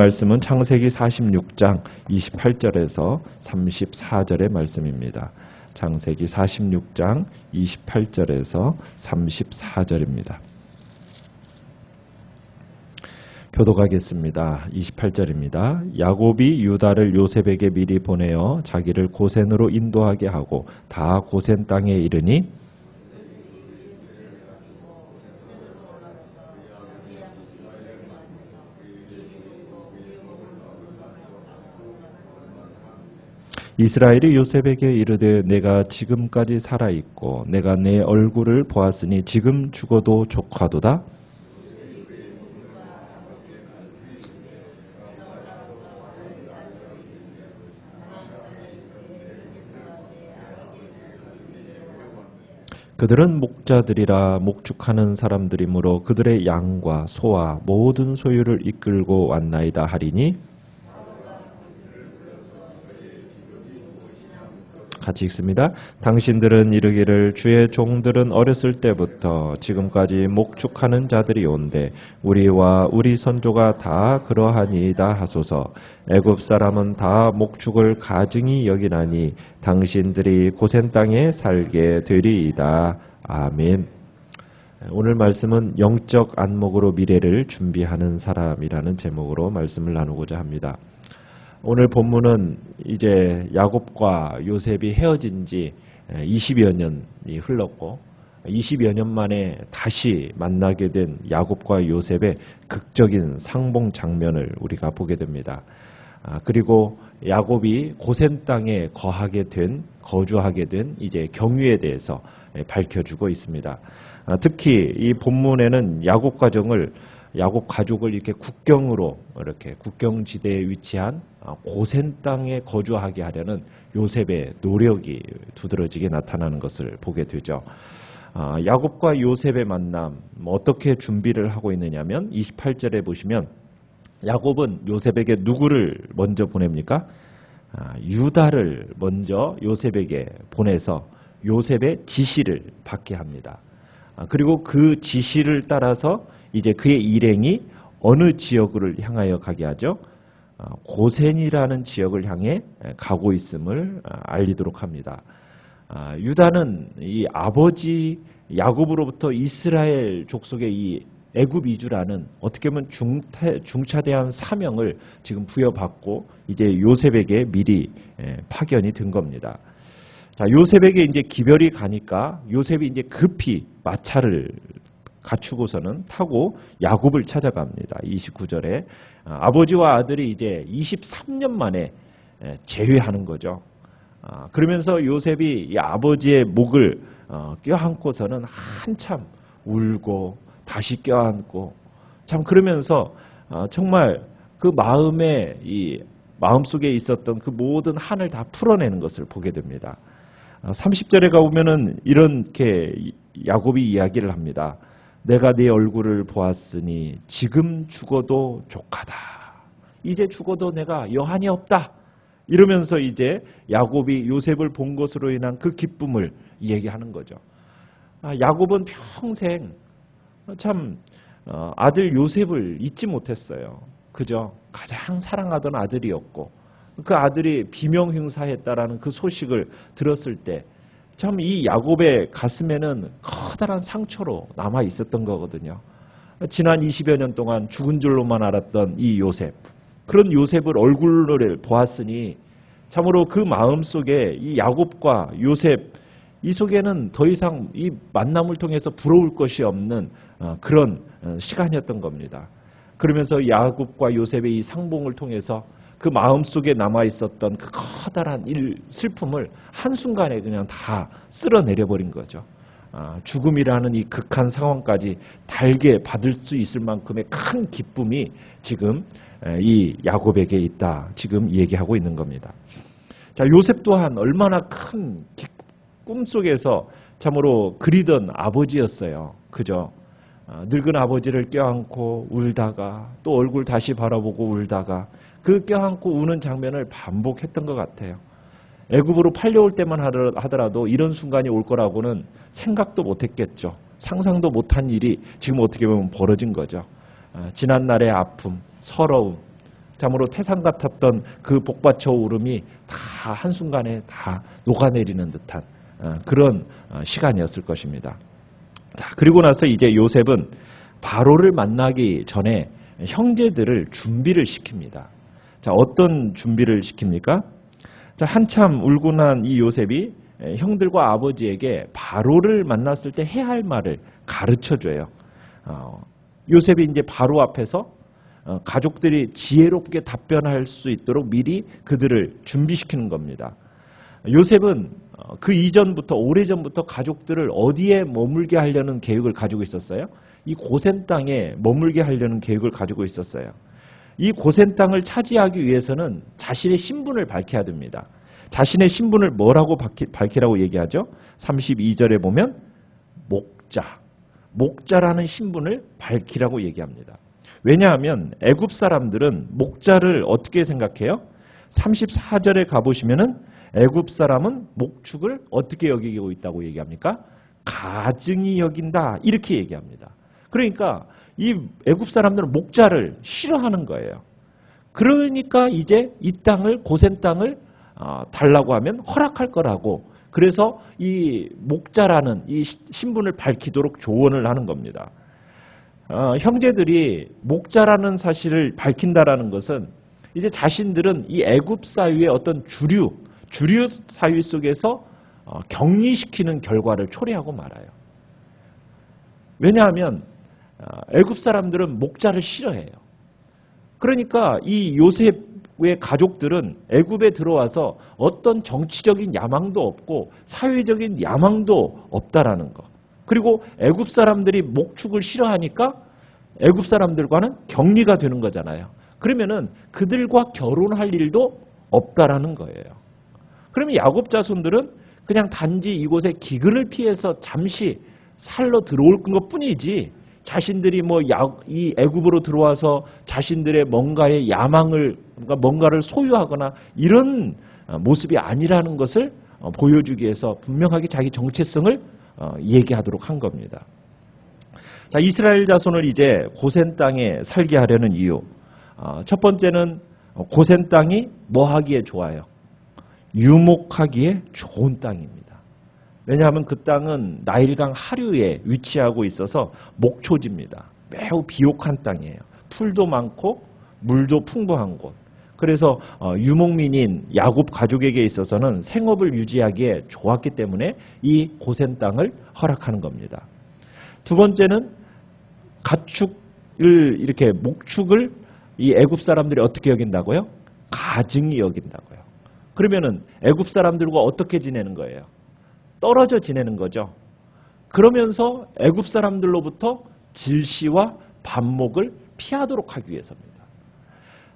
말씀은 창세기 46장 28절에서 34절의 말씀입니다. 창세기 46장 28절에서 34절입니다. 교독하겠습니다. 28절입니다. 야곱이 유다를 요셉에게 미리 보내어 자기를 고센으로 인도하게 하고 다 고센 땅에 이르니 이스라엘이 요셉에게 이르되 내가 지금까지 살아있고 내가 내 얼굴을 보았으니 지금 죽어도 족하도다. 그들은 목자들이라 목축하는 사람들이므로 그들의 양과 소와 모든 소유를 이끌고 왔나이다 하리니 같이 읽습니다. 당신들은 이르기를 주의 종들은 어렸을 때부터 지금까지 목축하는 자들이 온데 우리와 우리 선조가 다 그러하니이다 하소서. 애굽 사람은 다 목축을 가증히 여기나니 당신들이 고센 땅에 살게 되리이다. 아멘. 오늘 말씀은 영적 안목으로 미래를 준비하는 사람이라는 제목으로 말씀을 나누고자 합니다. 오늘 본문은 이제 야곱과 요셉이 헤어진 지 20여 년이 흘렀고 20여 년 만에 다시 만나게 된 야곱과 요셉의 극적인 상봉 장면을 우리가 보게 됩니다. 그리고 야곱이 고센 땅에 거주하게 된 이제 경위에 대해서 밝혀주고 있습니다. 특히 이 본문에는 야곱 가족을 이렇게 이렇게 국경지대에 위치한 고센 땅에 거주하게 하려는 요셉의 노력이 두드러지게 나타나는 것을 보게 되죠. 야곱과 요셉의 만남 어떻게 준비를 하고 있느냐면 28절에 보시면 야곱은 요셉에게 누구를 먼저 보냅니까? 유다를 먼저 요셉에게 보내서 요셉의 지시를 받게 합니다. 그리고 그 지시를 따라서 이제 그의 일행이 어느 지역을 향하여 가게 하죠? 고센이라는 지역을 향해 가고 있음을 알리도록 합니다. 유다는 이 아버지 야곱으로부터 이스라엘 족속의 이 애굽 이주라는 어떻게 보면 중차대한 사명을 지금 부여받고 이제 요셉에게 미리 파견이 된 겁니다. 자, 요셉에게 이제 기별이 가니까 요셉이 이제 급히 마차를 갖추고서는 타고 야곱을 찾아갑니다. 29절에 아버지와 아들이 이제 23년 만에 재회하는 거죠. 그러면서 요셉이 이 아버지의 목을 껴안고서는 한참 울고 다시 껴안고 참 그러면서 정말 그 마음속에 있었던 그 모든 한을 다 풀어내는 것을 보게 됩니다. 30절에 가보면은 이렇게 야곱이 이야기를 합니다. 내가 네 얼굴을 보았으니 지금 죽어도 족하다. 이제 죽어도 내가 여한이 없다. 이러면서 이제 야곱이 요셉을 본 것으로 인한 그 기쁨을 얘기하는 거죠. 야곱은 평생 참 아들 요셉을 잊지 못했어요. 그저 가장 사랑하던 아들이었고 그 아들이 비명 행사했다라는 그 소식을 들었을 때 참 이 야곱의 가슴에는 커다란 상처로 남아 있었던 거거든요. 지난 20여 년 동안 죽은 줄로만 알았던 이 요셉, 그런 요셉을 얼굴을 보았으니 참으로 그 마음속에 이 야곱과 요셉 이 속에는 더 이상 이 만남을 통해서 부러울 것이 없는 그런 시간이었던 겁니다. 그러면서 야곱과 요셉의 이 상봉을 통해서 그 마음속에 남아있었던 그 커다란 슬픔을 한순간에 그냥 다 쓸어내려버린 거죠. 죽음이라는 이 극한 상황까지 달게 받을 수 있을 만큼의 큰 기쁨이 지금 이 야곱에게 있다. 지금 얘기하고 있는 겁니다. 자, 요셉 또한 얼마나 큰 꿈속에서 참으로 그리던 아버지였어요. 그죠? 늙은 아버지를 껴안고 울다가 또 얼굴 다시 바라보고 울다가 그 껴안고 우는 장면을 반복했던 것 같아요. 애굽으로 팔려올 때만 하더라도 이런 순간이 올 거라고는 생각도 못했겠죠. 상상도 못한 일이 지금 어떻게 보면 벌어진 거죠. 지난날의 아픔, 서러움, 참으로 태산 같았던 그 복받쳐 오름이 다 한순간에 다 녹아내리는 듯한 그런 시간이었을 것입니다. 자, 그리고 나서 이제 요셉은 바로를 만나기 전에 형제들을 준비를 시킵니다. 자, 어떤 준비를 시킵니까? 자, 한참 울고 난 이 요셉이 형들과 아버지에게 바로를 만났을 때 해야 할 말을 가르쳐 줘요. 요셉이 이제 바로 앞에서 가족들이 지혜롭게 답변할 수 있도록 미리 그들을 준비시키는 겁니다. 요셉은 그 이전부터 오래전부터 가족들을 어디에 머물게 하려는 계획을 가지고 있었어요? 이 고센 땅에 머물게 하려는 계획을 가지고 있었어요. 이 고센 땅을 차지하기 위해서는 자신의 신분을 밝혀야 됩니다. 자신의 신분을 뭐라고 밝히라고 얘기하죠? 32절에 보면 목자라는 신분을 밝히라고 얘기합니다. 왜냐하면 애굽 사람들은 목자를 어떻게 생각해요? 34절에 가보시면은 애굽 사람은 목축을 어떻게 여기고 있다고 얘기합니까? 가증히 여긴다 이렇게 얘기합니다. 그러니까 이 애굽 사람들은 목자를 싫어하는 거예요. 그러니까 이제 이 땅을 고센 땅을 달라고 하면 허락할 거라고 그래서 이 목자라는 이 신분을 밝히도록 조언을 하는 겁니다. 형제들이 목자라는 사실을 밝힌다라는 것은 이제 자신들은 이 애굽 사회의 어떤 주류 사회 속에서 격리시키는 결과를 초래하고 말아요. 왜냐하면 애굽 사람들은 목자를 싫어해요. 그러니까 이 요셉의 가족들은 애굽에 들어와서 어떤 정치적인 야망도 없고 사회적인 야망도 없다라는 거. 그리고 애굽 사람들이 목축을 싫어하니까 애굽 사람들과는 격리가 되는 거잖아요. 그러면은 그들과 결혼할 일도 없다라는 거예요. 그러면 야곱 자손들은 그냥 단지 이곳에 기근을 피해서 잠시 살러 들어올 것뿐이지 자신들이 이 애굽으로 들어와서 자신들의 뭔가의 야망을 뭔가를 소유하거나 이런 모습이 아니라는 것을 보여주기 위해서 분명하게 자기 정체성을 얘기하도록 한 겁니다. 자, 이스라엘 자손을 이제 고센 땅에 살게 하려는 이유. 첫 번째는 고센 땅이 뭐 하기에 좋아요? 유목하기에 좋은 땅입니다. 왜냐하면 그 땅은 나일강 하류에 위치하고 있어서 목초지입니다. 매우 비옥한 땅이에요. 풀도 많고 물도 풍부한 곳. 그래서 유목민인 야곱 가족에게 있어서는 생업을 유지하기에 좋았기 때문에 이 고센 땅을 허락하는 겁니다. 두 번째는 가축을 이렇게 목축을 이 애굽 사람들이 어떻게 여긴다고요? 가증히 여긴다고요. 그러면은 애굽 사람들과 어떻게 지내는 거예요? 떨어져 지내는 거죠. 그러면서 애굽 사람들로부터 질시와 반목을 피하도록 하기 위해서입니다.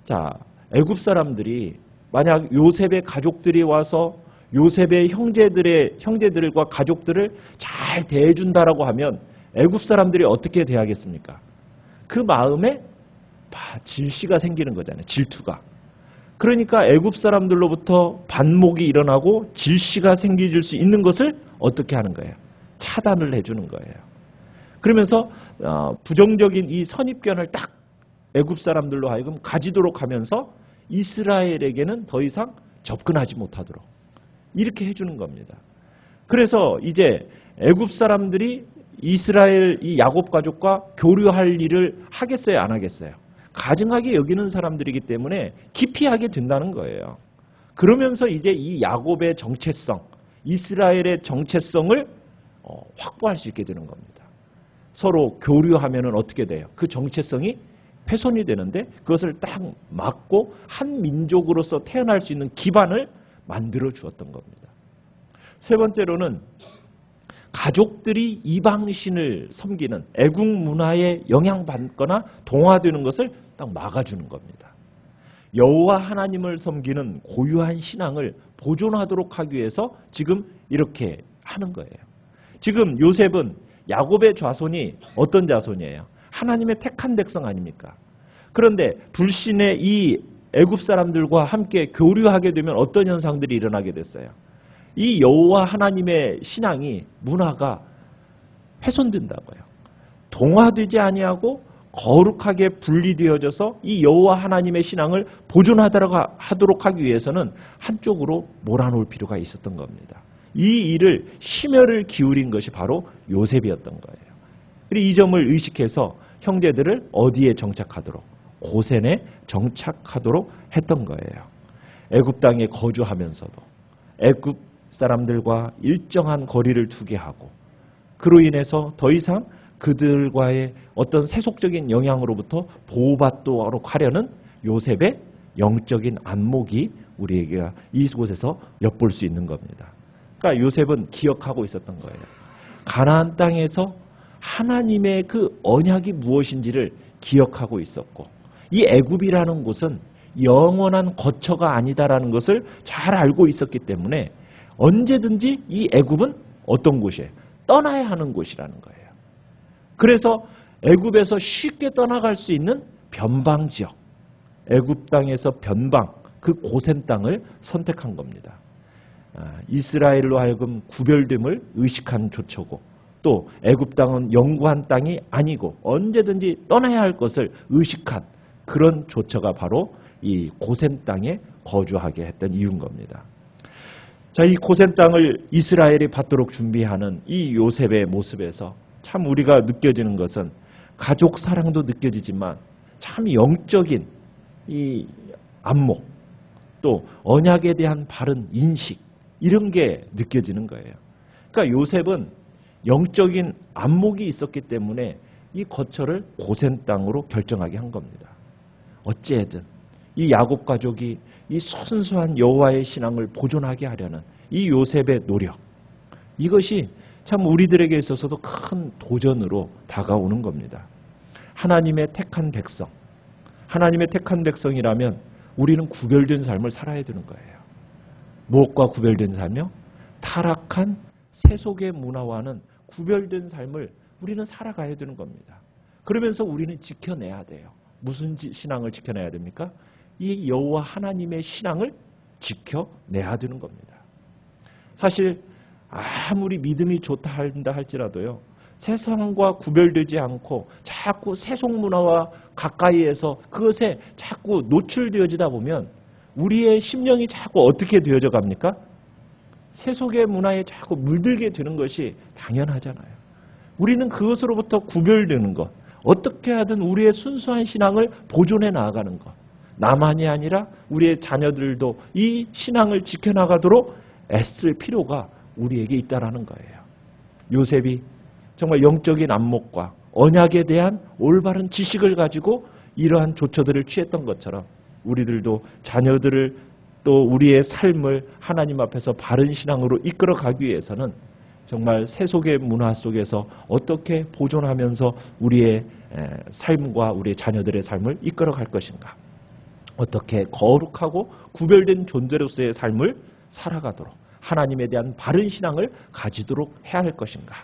자, 애굽 사람들이 만약 요셉의 가족들이 와서 요셉의 형제들과 가족들을 잘 대해준다라고 하면 애굽 사람들이 어떻게 대하겠습니까? 그 마음에 질시가 생기는 거잖아요. 질투가. 그러니까 애굽 사람들로부터 반목이 일어나고 질시가 생길 수 있는 것을 어떻게 하는 거예요? 차단을 해주는 거예요. 그러면서 부정적인 이 선입견을 딱 애굽 사람들로 하여금 가지도록 하면서 이스라엘에게는 더 이상 접근하지 못하도록 이렇게 해주는 겁니다. 그래서 이제 애굽 사람들이 이스라엘 이 야곱 가족과 교류할 일을 하겠어요, 안 하겠어요? 가증하게 여기는 사람들이기 때문에 기피하게 된다는 거예요. 그러면서 이제 이 야곱의 정체성, 이스라엘의 정체성을 확보할 수 있게 되는 겁니다. 서로 교류하면은 어떻게 돼요? 그 정체성이 훼손이 되는데 그것을 딱 막고 한 민족으로서 태어날 수 있는 기반을 만들어 주었던 겁니다. 세 번째로는 가족들이 이방신을 섬기는 애국 문화에 영향받거나 동화되는 것을 딱 막아주는 겁니다. 여호와 하나님을 섬기는 고유한 신앙을 보존하도록 하기 위해서 지금 이렇게 하는 거예요. 지금 요셉은 야곱의 자손이 어떤 자손이에요? 하나님의 택한 백성 아닙니까? 그런데 불신의 이 애굽 사람들과 함께 교류하게 되면 어떤 현상들이 일어나게 됐어요? 이 여호와 하나님의 신앙이 문화가 훼손된다고요. 동화되지 아니하고 거룩하게 분리되어져서 이 여호와 하나님의 신앙을 보존하도록 하기 위해서는 한쪽으로 몰아놓을 필요가 있었던 겁니다. 이 일을 심혈을 기울인 것이 바로 요셉이었던 거예요. 그리고 이 점을 의식해서 형제들을 어디에 정착하도록, 고센에 정착하도록 했던 거예요. 애굽 땅에 거주하면서도 애굽 사람들과 일정한 거리를 두게 하고, 그로 인해서 더 이상 그들과의 어떤 세속적인 영향으로부터 보호받도록 하려는 요셉의 영적인 안목이 우리에게 이곳에서 엿볼 수 있는 겁니다. 그러니까 요셉은 기억하고 있었던 거예요. 가나안 땅에서 하나님의 그 언약이 무엇인지를 기억하고 있었고, 이 애굽이라는 곳은 영원한 거처가 아니다라는 것을 잘 알고 있었기 때문에 언제든지 이 애굽은 어떤 곳이에요? 떠나야 하는 곳이라는 거예요. 그래서 애굽에서 쉽게 떠나갈 수 있는 변방 지역, 애굽 땅에서 변방, 그 고센 땅을 선택한 겁니다. 이스라엘로 하여금 구별됨을 의식한 조처고, 또 애굽 땅은 영구한 땅이 아니고 언제든지 떠나야 할 것을 의식한 그런 조처가 바로 이 고센 땅에 거주하게 했던 이유인 겁니다. 자, 이 고센 땅을 이스라엘이 받도록 준비하는 이 요셉의 모습에서 참 우리가 느껴지는 것은 가족 사랑도 느껴지지만 참 영적인 이 안목, 또 언약에 대한 바른 인식, 이런 게 느껴지는 거예요. 그러니까 요셉은 영적인 안목이 있었기 때문에 이 거처를 고센 땅으로 결정하게 한 겁니다. 어찌해든 이 야곱 가족이 이 순수한 여호와의 신앙을 보존하게 하려는 이 요셉의 노력, 이것이 참 우리들에게 있어서도 큰 도전으로 다가오는 겁니다. 하나님의 택한 백성, 하나님의 택한 백성이라면 우리는 구별된 삶을 살아야 되는 거예요. 무엇과 구별된 삶이요? 타락한 세속의 문화와는 구별된 삶을 우리는 살아가야 되는 겁니다. 그러면서 우리는 지켜내야 돼요. 무슨 신앙을 지켜내야 됩니까? 이 여호와 하나님의 신앙을 지켜내야 되는 겁니다. 사실 아무리 믿음이 좋다 한다 할지라도요, 세상과 구별되지 않고 자꾸 세속 문화와 가까이에서 그것에 자꾸 노출되어지다 보면 우리의 심령이 자꾸 어떻게 되어져 갑니까? 세속의 문화에 자꾸 물들게 되는 것이 당연하잖아요. 우리는 그것으로부터 구별되는 것, 어떻게 하든 우리의 순수한 신앙을 보존해 나아가는 것, 나만이 아니라 우리의 자녀들도 이 신앙을 지켜나가도록 애쓸 필요가 우리에게 있다라는 거예요. 요셉이 정말 영적인 안목과 언약에 대한 올바른 지식을 가지고 이러한 조처들을 취했던 것처럼 우리들도 자녀들을 또 우리의 삶을 하나님 앞에서 바른 신앙으로 이끌어가기 위해서는 정말 세속의 문화 속에서 어떻게 보존하면서 우리의 삶과 우리의 자녀들의 삶을 이끌어갈 것인가, 어떻게 거룩하고 구별된 존재로서의 삶을 살아가도록 하나님에 대한 바른 신앙을 가지도록 해야 할 것인가,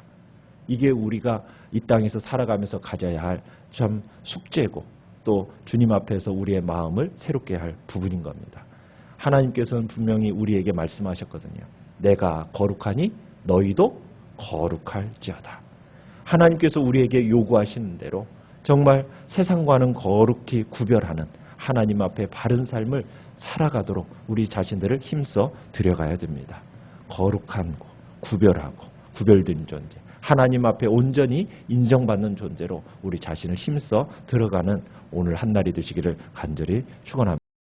이게 우리가 이 땅에서 살아가면서 가져야 할 참 숙제고 또 주님 앞에서 우리의 마음을 새롭게 할 부분인 겁니다. 하나님께서는 분명히 우리에게 말씀하셨거든요. 내가 거룩하니 너희도 거룩할지어다. 하나님께서 우리에게 요구하시는 대로 정말 세상과는 거룩히 구별하는 하나님 앞에 바른 삶을 살아가도록 우리 자신들을 힘써 들여가야 됩니다. 거룩하고 구별하고 구별된 존재, 하나님 앞에 온전히 인정받는 존재로 우리 자신을 힘써 들어가는 오늘 한날이 되시기를 간절히 축원합니다.